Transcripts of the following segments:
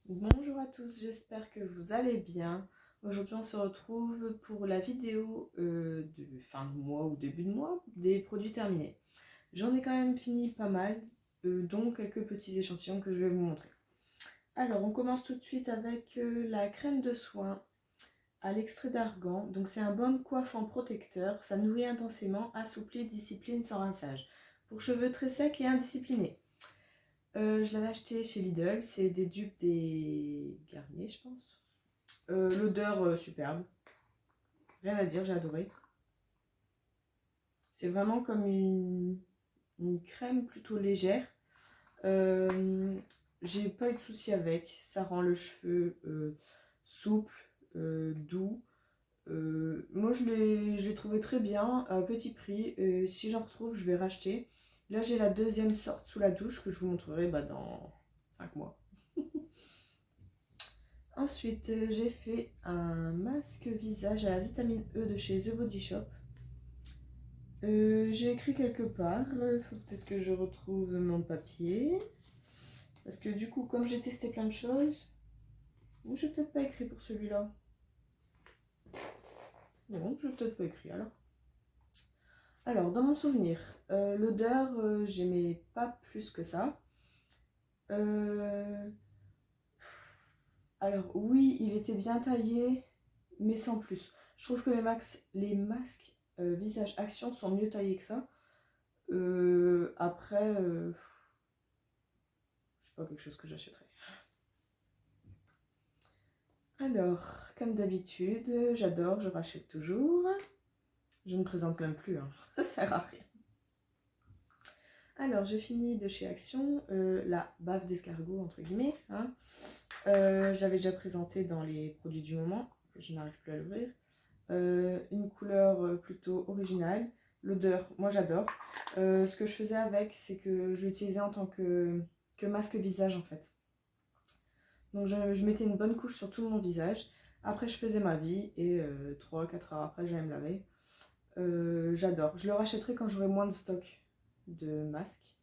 Bonjour à tous, j'espère que vous allez bien. Aujourd'hui on se retrouve pour la vidéo de fin de mois ou début de mois des produits terminés. J'en ai quand même fini pas mal, dont quelques petits échantillons que je vais vous montrer. Alors on commence tout de suite avec la crème de soin à l'extrait d'argan. Donc c'est un baume coiffant protecteur, ça nourrit intensément, assouplit, discipline sans rinçage. Pour cheveux très secs et indisciplinés. Je l'avais acheté chez Lidl, c'est des dupes des Garnier, je pense. L'odeur superbe, rien à dire, j'ai adoré. C'est vraiment comme une crème plutôt légère. J'ai pas eu de soucis avec, ça rend le cheveu souple, doux. Moi je l'ai trouvé très bien, à petit prix. Si j'en retrouve, je vais racheter. Là j'ai la deuxième sorte sous la douche que je vous montrerai dans 5 mois. Ensuite, j'ai fait un masque visage à la vitamine E de chez The Body Shop. J'ai écrit quelque part, il faut peut-être que je retrouve mon papier. Parce que du coup, comme j'ai testé plein de choses, ou j'ai peut-être pas écrit pour celui-là. Non, j'ai peut-être pas écrit alors. Alors, dans mon souvenir, l'odeur, j'aimais pas plus que ça. Alors oui, il était bien taillé, mais sans plus. Je trouve que les masques visage action sont mieux taillés que ça. Après, c'est pas quelque chose que j'achèterais. Alors, comme d'habitude, j'adore, je rachète toujours. Je ne présente même plus, hein. Ça sert à rien. Alors, j'ai fini de chez Action, la bave d'escargot, entre guillemets. Hein. Je l'avais déjà présenté dans les produits du moment, que je n'arrive plus à l'ouvrir. Une couleur plutôt originale. L'odeur, moi j'adore. Ce que je faisais avec, c'est que je l'utilisais en tant que masque visage en fait. Donc je mettais une bonne couche sur tout mon visage. Après je faisais ma vie et 3-4 heures après j'allais me laver. J'adore. Je le rachèterai quand j'aurai moins de stock de masques.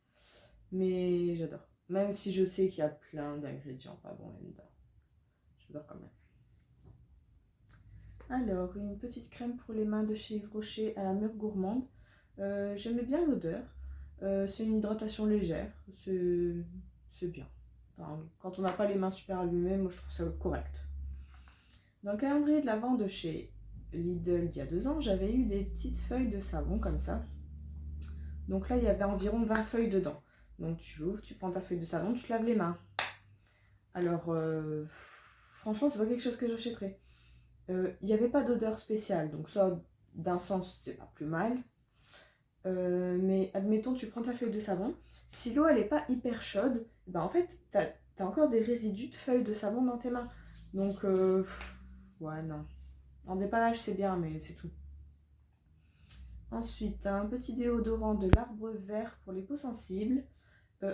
Mais j'adore. Même si je sais qu'il y a plein d'ingrédients pas bons là-dedans. J'adore quand même. Alors, une petite crème pour les mains de chez Yves Rocher à la mûre gourmande. J'aimais bien l'odeur. C'est une hydratation légère. C'est bien. Enfin, quand on n'a pas les mains super abîmées, moi je trouve ça correct. Dans le calendrier de l'Avent de chez Lidl d'il y a 2 ans, j'avais eu des petites feuilles de savon comme ça. Donc là, il y avait environ 20 feuilles dedans. Donc tu ouvres, tu prends ta feuille de savon, tu te laves les mains. Alors, franchement, c'est pas quelque chose que j'achèterais. Il n'y avait pas d'odeur spéciale, donc ça, d'un sens, c'est pas plus mal. Mais admettons, tu prends ta feuille de savon. Si l'eau, elle est pas hyper chaude, en fait, t'as encore des résidus de feuilles de savon dans tes mains. Donc, ouais, non. En dépannage, c'est bien, mais c'est tout. Ensuite, un petit déodorant de l'arbre vert pour les peaux sensibles.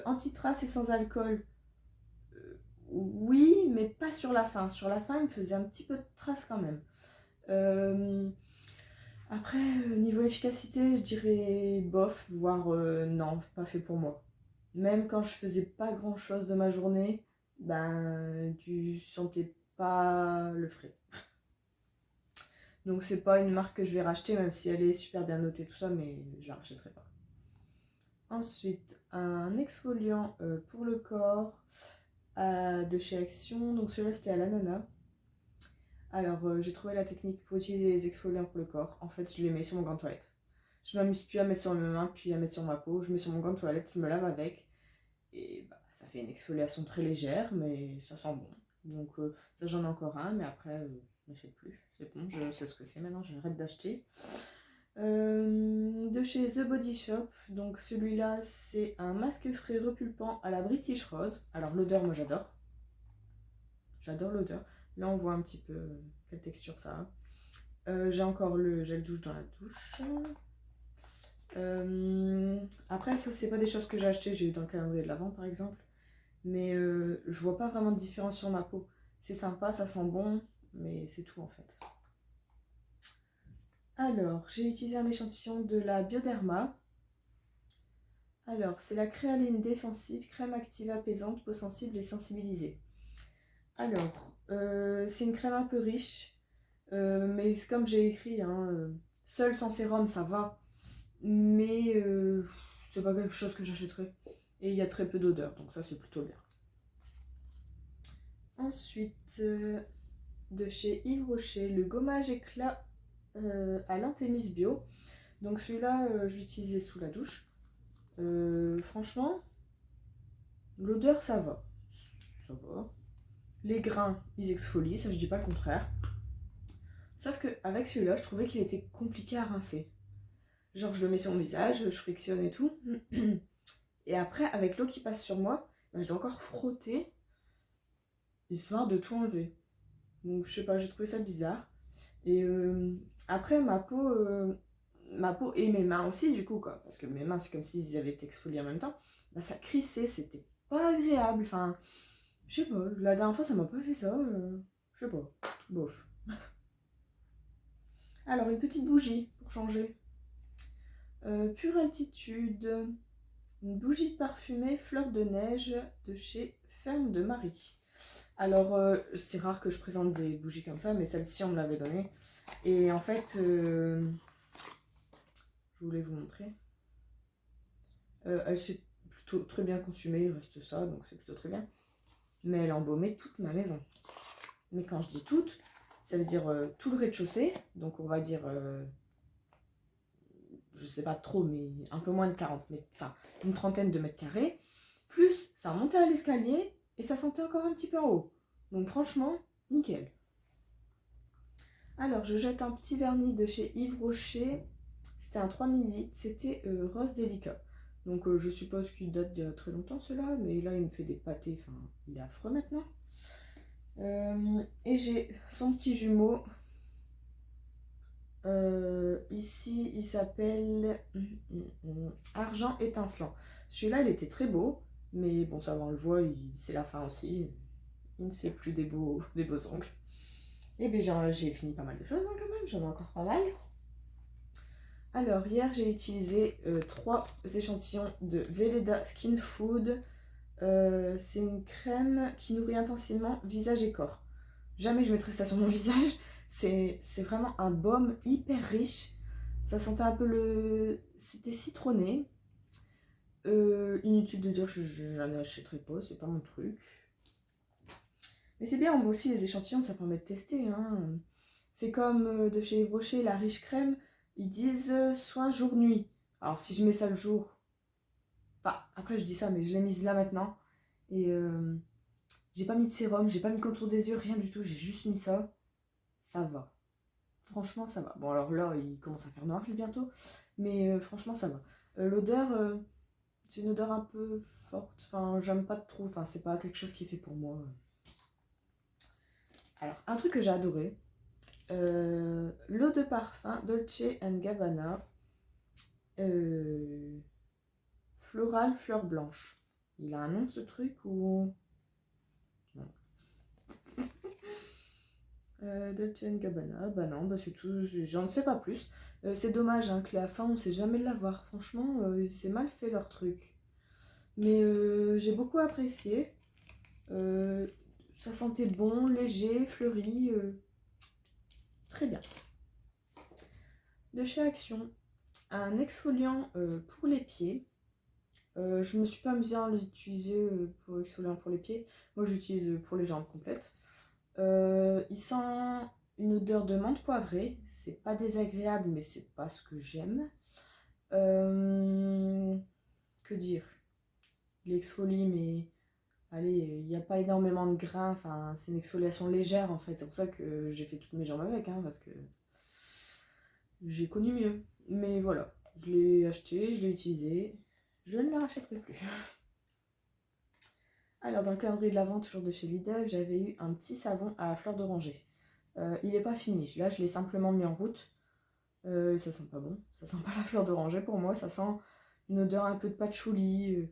Anti-trace et sans alcool. Oui, mais pas sur la fin. Sur la fin, il me faisait un petit peu de traces quand même. Après, niveau efficacité, je dirais bof, voire non, pas fait pour moi. Même quand je faisais pas grand chose de ma journée, tu sentais pas le frais. Donc c'est pas une marque que je vais racheter, même si elle est super bien notée, tout ça, mais je la rachèterai pas. Ensuite, un exfoliant pour le corps de chez Action. Donc celui-là, c'était à l'ananas. Alors, j'ai trouvé la technique pour utiliser les exfoliants pour le corps. En fait, je les mets sur mon gant de toilette. Je m'amuse plus à mettre sur mes mains, puis à mettre sur ma peau. Je mets sur mon gant de toilette, je me lave avec. Et ça fait une exfoliation très légère, mais ça sent bon. Donc ça, j'en ai encore un, mais après, je n'achète plus. C'est bon, je sais ce que c'est maintenant, j'arrête d'acheter. De chez The Body Shop, donc celui-là, c'est un masque frais repulpant à la British Rose. Alors l'odeur, moi j'adore. J'adore l'odeur. Là, on voit un petit peu quelle texture ça a. J'ai encore le gel douche dans la douche. Après, ça, c'est pas des choses que j'ai achetées. J'ai eu dans le calendrier de l'Avent, par exemple. Mais je vois pas vraiment de différence sur ma peau. C'est sympa, ça sent bon, mais c'est tout en fait. Alors, j'ai utilisé un échantillon de la Bioderma. Alors, c'est la créaline défensive, crème active apaisante, peau sensible et sensibilisée. Alors, c'est une crème un peu riche, mais c'est comme j'ai écrit, hein, seul sans sérum ça va, mais c'est pas quelque chose que j'achèterais. Et il y a très peu d'odeur, donc ça c'est plutôt bien. Ensuite, de chez Yves Rocher, le gommage éclat à l'Antémis Bio. Donc celui-là, je l'utilisais sous la douche. Franchement, l'odeur ça va. Ça va. Les grains, ils exfolient, ça je dis pas le contraire. Sauf qu'avec celui-là, je trouvais qu'il était compliqué à rincer. Genre, je le mets sur mon visage, je frictionne et tout. Et après, avec l'eau qui passe sur moi, bah, je dois encore frotter, histoire de tout enlever. Donc, je sais pas, j'ai trouvé ça bizarre. Et après, ma peau et mes mains aussi, du coup, quoi. Parce que mes mains, c'est comme s'ils avaient été exfoliés en même temps. Bah, ça crissait, c'était pas agréable. Enfin, je sais pas, la dernière fois, ça m'a pas fait ça. Je sais pas, bof. Alors, une petite bougie pour changer. Pure Altitude, une bougie parfumée fleur de neige de chez Ferme de Marie. Alors, c'est rare que je présente des bougies comme ça, mais celle-ci, on me l'avait donnée. Et en fait, je voulais vous montrer. Elle s'est plutôt très bien consumée, il reste ça, donc c'est plutôt très bien. Mais elle a embaumé toute ma maison. Mais quand je dis toute, ça veut dire tout le rez-de-chaussée, donc on va dire je sais pas trop, mais un peu moins de 40 mètres, enfin une trentaine de mètres carrés. Plus, ça remontait à l'escalier et ça sentait encore un petit peu en haut. Donc franchement, nickel. Alors, je jette un petit vernis de chez Yves Rocher. C'était un 3000 litres, c'était Rose Delica. Donc je suppose qu'il date d'il y a très longtemps cela, mais là il me fait des pâtés, enfin il est affreux maintenant. Et j'ai son petit jumeau. Ici, il s'appelle Argent étincelant. Celui-là, il était très beau, mais bon, ça va, on le voit, c'est la fin aussi. Il ne fait plus des beaux ongles. Et bien, j'ai fini pas mal de choses hein, quand même, j'en ai encore pas mal. Alors, hier, j'ai utilisé 3 échantillons de Veleda Skin Food. C'est une crème qui nourrit intensivement visage et corps. Jamais je mettrai ça sur mon visage. C'est vraiment un baume hyper riche. Ça sentait un peu le... C'était citronné. Inutile de dire que je n'en achèterai pas, c'est pas mon truc. Mais c'est bien, moi aussi les échantillons, ça permet de tester. Hein. C'est comme de chez Yves Rocher, la riche crème, ils disent soin jour-nuit. Alors si je mets ça le jour... Enfin, après je dis ça, mais je l'ai mise là maintenant. Et j'ai pas mis de sérum, j'ai pas mis de contour des yeux, rien du tout, j'ai juste mis ça. Ça va. Franchement, ça va. Bon, alors là, il commence à faire noir bientôt, mais franchement, ça va. L'odeur, c'est une odeur un peu forte. Enfin, j'aime pas trop. Enfin, c'est pas quelque chose qui est fait pour moi. Alors, un truc que j'ai adoré, l'eau de parfum Dolce Gabbana, floral fleur blanche. Il a un nom ce truc ou... Non. Dolce Gabbana, bah non, bah c'est tout, j'en ne sais pas plus. C'est dommage hein, que la fin on sait jamais l'avoir, franchement c'est mal fait leur truc. Mais j'ai beaucoup apprécié. Ça sentait bon, léger, fleuri, très bien. De chez Action, un exfoliant pour les pieds. Je me suis pas amusée à l'utiliser pour exfoliant pour les pieds. Moi j'utilise pour les jambes complètes. Il sent une odeur de menthe poivrée. C'est pas désagréable, mais c'est pas ce que j'aime. Que dire? Il exfolie, mais allez, il n'y a pas énormément de grains. Enfin, c'est une exfoliation légère en fait. C'est pour ça que j'ai fait toutes mes jambes avec, hein, parce que j'ai connu mieux. Mais voilà, je l'ai acheté, je l'ai utilisé. Je ne le rachèterai plus. Alors, dans le calendrier de l'Avent, toujours de chez Lidl, j'avais eu un petit savon à la fleur d'oranger. Il n'est pas fini. Là, je l'ai simplement mis en route. Ça sent pas bon. Ça sent pas la fleur d'oranger pour moi. Ça sent une odeur un peu de patchouli.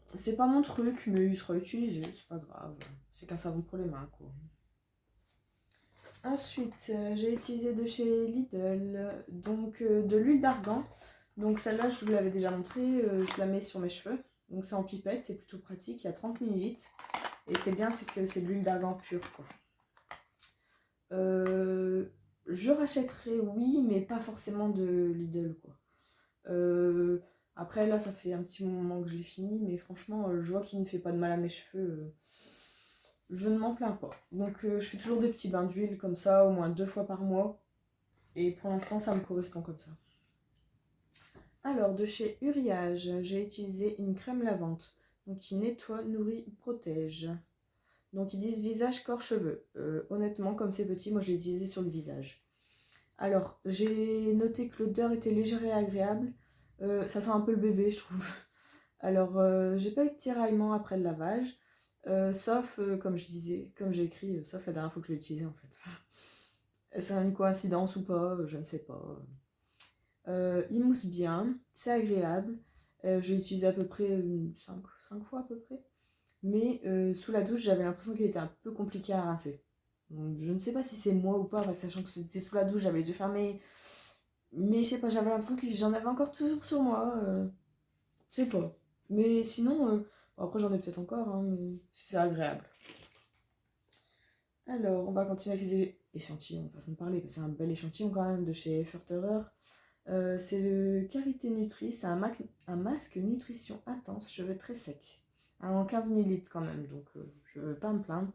C'est pas mon truc, mais il sera utilisé. C'est pas grave. C'est qu'un savon pour les mains, quoi. Ensuite, j'ai utilisé de chez Lidl, donc de l'huile d'argan. Donc celle-là, je vous l'avais déjà montré. Je la mets sur mes cheveux. Donc c'est en pipette, c'est plutôt pratique. Il y a 30 ml. Et c'est bien, c'est que c'est de l'huile d'argan pure, quoi. Je rachèterai, oui, mais pas forcément de Lidl, quoi. Après, là, ça fait un petit moment que je l'ai fini, mais franchement, je vois qu'il ne fait pas de mal à mes cheveux. Je ne m'en plains pas. Donc, je fais toujours des petits bains d'huile comme ça, au moins 2 fois par mois. Et pour l'instant, ça me correspond comme ça. Alors, de chez Uriage, j'ai utilisé une crème lavante, donc qui nettoie, nourrit, protège. Donc, ils disent visage, corps, cheveux. Honnêtement, comme c'est petit, moi je l'ai utilisé sur le visage. Alors, j'ai noté que l'odeur était légère et agréable. Ça sent un peu le bébé, je trouve. Alors, j'ai pas eu de tiraillement après le lavage, sauf, comme je disais, comme j'ai écrit, sauf la dernière fois que je l'ai utilisé en fait. C'est une coïncidence ou pas, je ne sais pas. Il mousse bien, c'est agréable. Je l'ai utilisé à peu près 5 fois à peu près. Mais sous la douche, j'avais l'impression qu'il était un peu compliqué à rincer. Donc, je ne sais pas si c'est moi ou pas, sachant que c'était sous la douche, j'avais les yeux fermés. Mais je sais pas, j'avais l'impression que j'en avais encore toujours sur moi. Je sais pas. Mais sinon, bon, après j'en ai peut-être encore, hein, mais c'est agréable. Alors, on va continuer avec les échantillons, façon de parler, parce que c'est un bel échantillon quand même de chez Efforterer. C'est le Karité Nutri, c'est un masque nutrition intense, cheveux très secs. En 15 ml quand même, donc je ne veux pas me plaindre.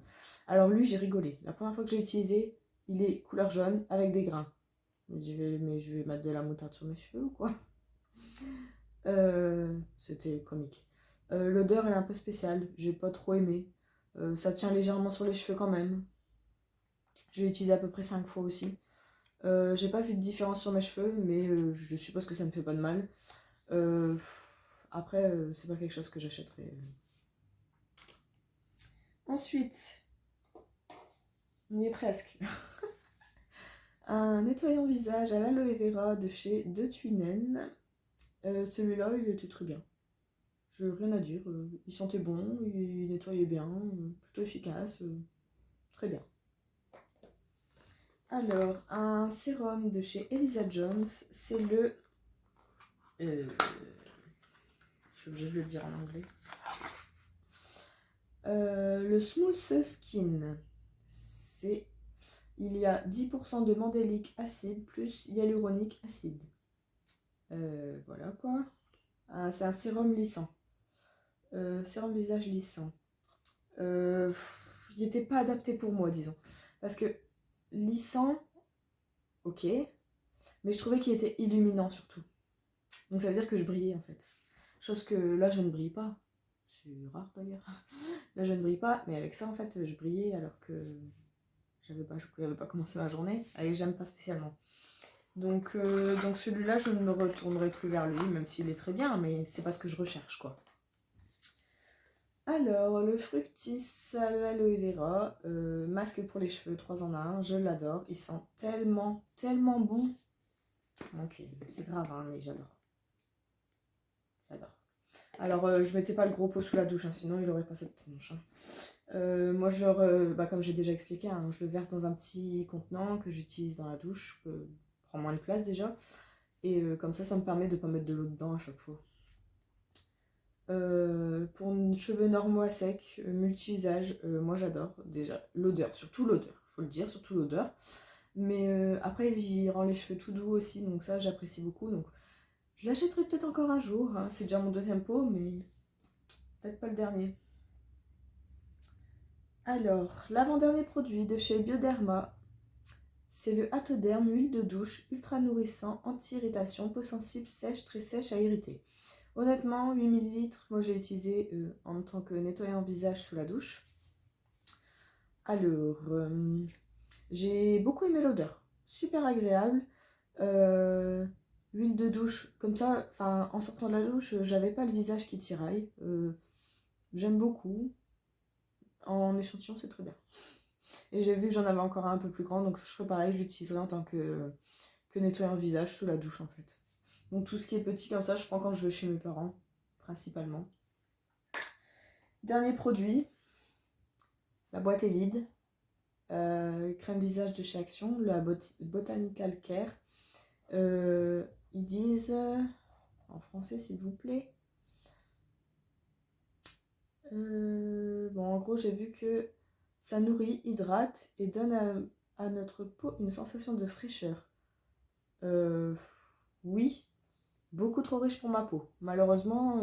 Alors lui, j'ai rigolé. La première fois que je l'ai utilisé, il est couleur jaune avec des grains. Mais je vais mettre de la moutarde sur mes cheveux ou quoi? C'était comique. L'odeur, elle est un peu spéciale, j'ai pas trop aimé. Ça tient légèrement sur les cheveux quand même. Je l'ai utilisé à peu près 5 fois aussi. J'ai pas vu de différence sur mes cheveux, mais je suppose que ça ne fait pas de mal. Euh, Après, c'est pas quelque chose que j'achèterais. Ensuite, on y est presque. Un nettoyant visage à l'aloe vera de chez De Tuinen. Celui-là, il était très bien. Je n'ai rien à dire. Il sentait bon, il nettoyait bien, plutôt efficace. Très bien. Alors, un sérum de chez Elisa Jones, c'est le... je suis obligée de le dire en anglais. Le Smooth Skin, c'est... Il y a 10% de mandélique acide plus hyaluronique acide. Voilà quoi. Ah, c'est un sérum lissant. Sérum visage lissant. Il n'était pas adapté pour moi, disons. Parce que lissant, ok, mais je trouvais qu'il était illuminant surtout. Donc ça veut dire que je brillais en fait. Chose que là je ne brille pas. C'est rare d'ailleurs. Là je ne brille pas, mais avec ça en fait je brillais alors que je n'avais pas commencé ma journée. Et j'aime pas spécialement. Donc celui-là je ne me retournerai plus vers lui, même s'il est très bien, mais c'est pas ce que je recherche quoi. Alors, le Fructis à l'aloe vera, masque pour les cheveux 3 en 1, je l'adore. Il sent tellement, tellement bon. Ok, c'est grave, hein, mais j'adore. J'adore. Alors, je mettais pas le gros pot sous la douche, hein, sinon il aurait pas cette tronche. Hein. Moi, comme j'ai déjà expliqué, hein, je le verse dans un petit contenant que j'utilise dans la douche, que prend moins de place déjà. Et comme ça me permet de pas mettre de l'eau dedans à chaque fois. Pour cheveux normaux à sec, multi-usage, moi j'adore déjà l'odeur, surtout l'odeur, faut le dire, surtout l'odeur. Mais après il rend les cheveux tout doux aussi, donc ça j'apprécie beaucoup. Donc je l'achèterai peut-être encore un jour, hein. C'est déjà mon deuxième pot, mais peut-être pas le dernier. Alors, l'avant-dernier produit de chez Bioderma, c'est le Atoderm huile de douche ultra nourrissant, anti-irritation, peau sensible, sèche, très sèche à irriter. Honnêtement, 8 ml, moi je l'ai utilisé en tant que nettoyant visage sous la douche. Alors, j'ai beaucoup aimé l'odeur, super agréable. L'huile de douche, comme ça, en sortant de la douche, j'avais pas le visage qui tiraille. J'aime beaucoup. En échantillon, c'est très bien. Et j'ai vu que j'en avais encore un peu plus grand, donc je ferai pareil, je l'utiliserai en tant que nettoyant visage sous la douche en fait. Donc tout ce qui est petit comme ça, je prends quand je vais chez mes parents, principalement. Dernier produit, la boîte est vide. Crème visage de chez Action, la Botanical Care. Ils disent, en français s'il vous plaît, Bon, en gros, j'ai vu que ça nourrit, hydrate et donne à notre peau une sensation de fraîcheur. Euh, oui, beaucoup trop riche pour ma peau. Malheureusement,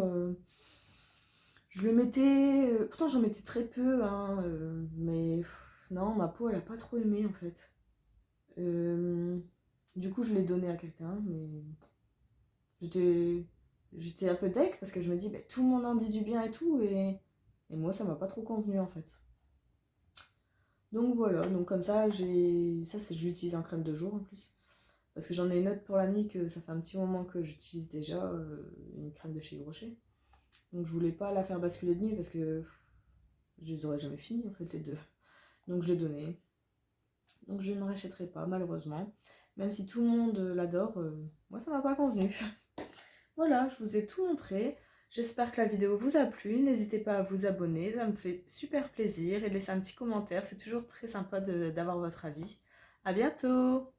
je le mettais. Pourtant, j'en mettais très peu, hein, mais non, ma peau, elle a pas trop aimé en fait. Euh, du coup, je l'ai donné à quelqu'un, mais j'étais j'étais un peu deg parce que je me dis, bah, tout le monde en dit du bien et tout, et moi, ça m'a pas trop convenu en fait. Donc voilà, donc comme ça, ça c'est j'utilise en crème de jour en plus. Parce que j'en ai une autre pour la nuit que ça fait un petit moment que j'utilise déjà, une crème de chez Yves Rocher. Donc je voulais pas la faire basculer de nuit parce que je les aurais jamais fini en fait les deux. Donc je l'ai donnée. Donc je ne rachèterai pas malheureusement. Même si tout le monde l'adore, moi ça m'a pas convenu. Voilà, je vous ai tout montré. J'espère que la vidéo vous a plu. N'hésitez pas à vous abonner, ça me fait super plaisir. Et de laisser un petit commentaire, c'est toujours très sympa d'avoir votre avis. À bientôt!